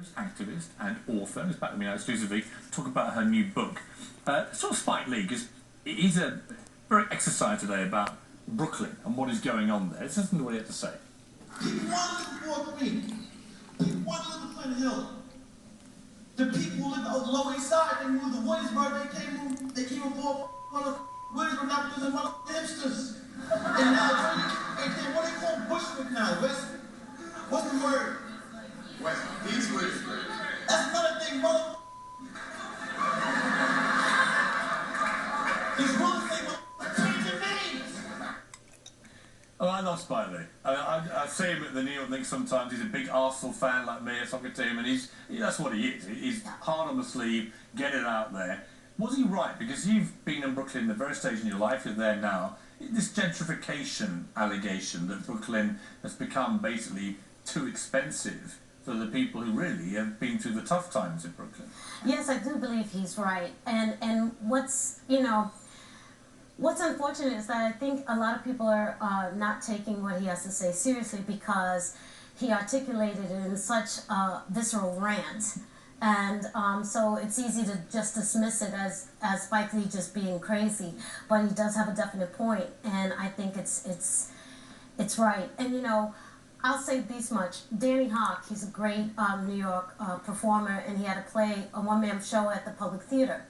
Activist and author, who's back with me now exclusively, talk about her new book. Sort of Spike Lee, because he's very exercised today about Brooklyn and what is going on there. Let's listen to what he had to say. People want to live in 4th Street. People want to live in Clinton Hill. The people who live on the Lower East Side, they moved to Williamsburg, they came aboard Williamsburg, now because of hipsters. And now, what do they call Bushwick now? What's the word? West, East Williamsburg. That's another thing, mother. These rules say changing names. Oh, I love Spike Lee. I see him at the New York Knicks sometimes. He's a big Arsenal fan like me, a soccer team, and that's what he is. He's hard on the sleeve, get it out there. Was he right? Because you've been in Brooklyn at the very stage in your life, you're there now. This gentrification allegation that Brooklyn has become basically too expensive for the people who really have been through the tough times in Brooklyn. Yes, I do believe he's right. And what's unfortunate is that I think a lot of people are not taking what he has to say seriously because he articulated it in such a visceral rant. And so it's easy to just dismiss it as Spike Lee just being crazy. But he does have a definite point, and I think it's right. And I'll say this much. Danny Hawk, he's a great New York performer, and he had a one-man show at the Public Theater.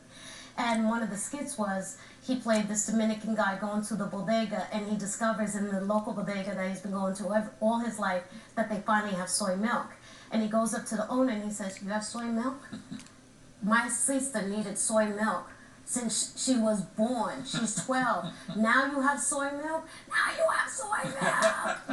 And one of the skits was he played this Dominican guy going to the bodega, and he discovers in the local bodega that he's been going to all his life that they finally have soy milk. And he goes up to the owner and he says, "You have soy milk? My sister needed soy milk since she was born. She's 12. Now you have soy milk? Now you have soy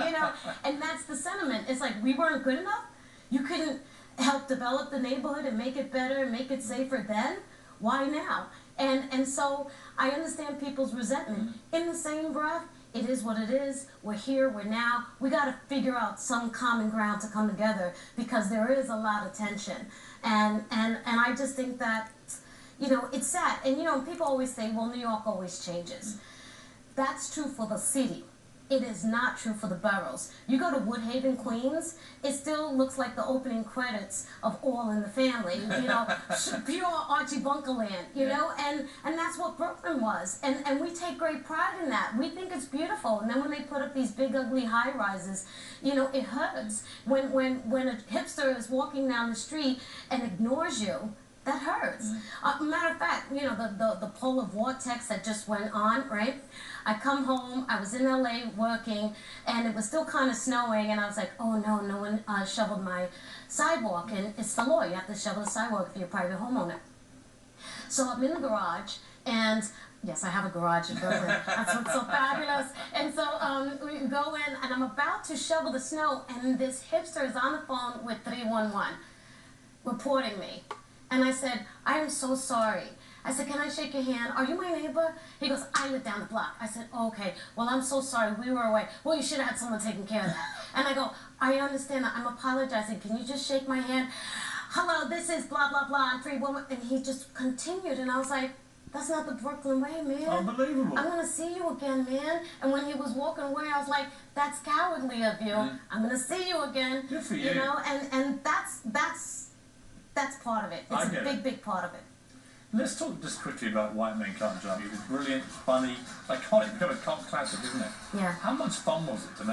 milk." And that's the sentiment. It's like, we weren't good enough? You couldn't help develop the neighborhood and make it better and make it safer then? Why now? And so I understand people's resentment. In the same breath, it is what it is. We're here, we're now. We got to figure out some common ground to come together because there is a lot of tension. And I just think that, it's sad. And, people always say, well, New York always changes. That's true for the city. It is not true for the boroughs. You go to Woodhaven, Queens, it still looks like the opening credits of All in the Family, pure Archie Bunker land, and that's what Brooklyn was. And we take great pride in that. We think it's beautiful. And then when they put up these big, ugly high-rises, it hurts. When a hipster is walking down the street and ignores you, that hurts. Matter of fact, the polar vortex that just went on, right? I come home, I was in LA working, and it was still kind of snowing, and I was like, oh no, no one shoveled my sidewalk, and it's the law, you have to shovel the sidewalk if you're a private homeowner. So I'm in the garage, and yes, I have a garage in Brooklyn. That's what's so fabulous. And so we go in, and I'm about to shovel the snow, and this hipster is on the phone with 311, reporting me. And I said, "I am so sorry." I said, "Can I shake your hand? Are you my neighbor?" He goes, "I live down the block." I said, "Oh, okay. Well, I'm so sorry. We were away." "Well, you should have had someone taking care of that." And I go, "I understand that. I'm apologizing. Can you just shake my hand? Hello, this is blah, blah, blah, and 311. And he just continued. And I was like, that's not the Brooklyn way, man. Unbelievable. I'm going to see you again, man. And when he was walking away, I was like, that's cowardly of you. I'm going to see you again. Good for you. And that's part of it. It's a big, big part of it. Let's talk just quickly about White Men Can't Jump. It was brilliant, funny, iconic, become a cult classic, isn't it? Yeah. How much fun was it to make?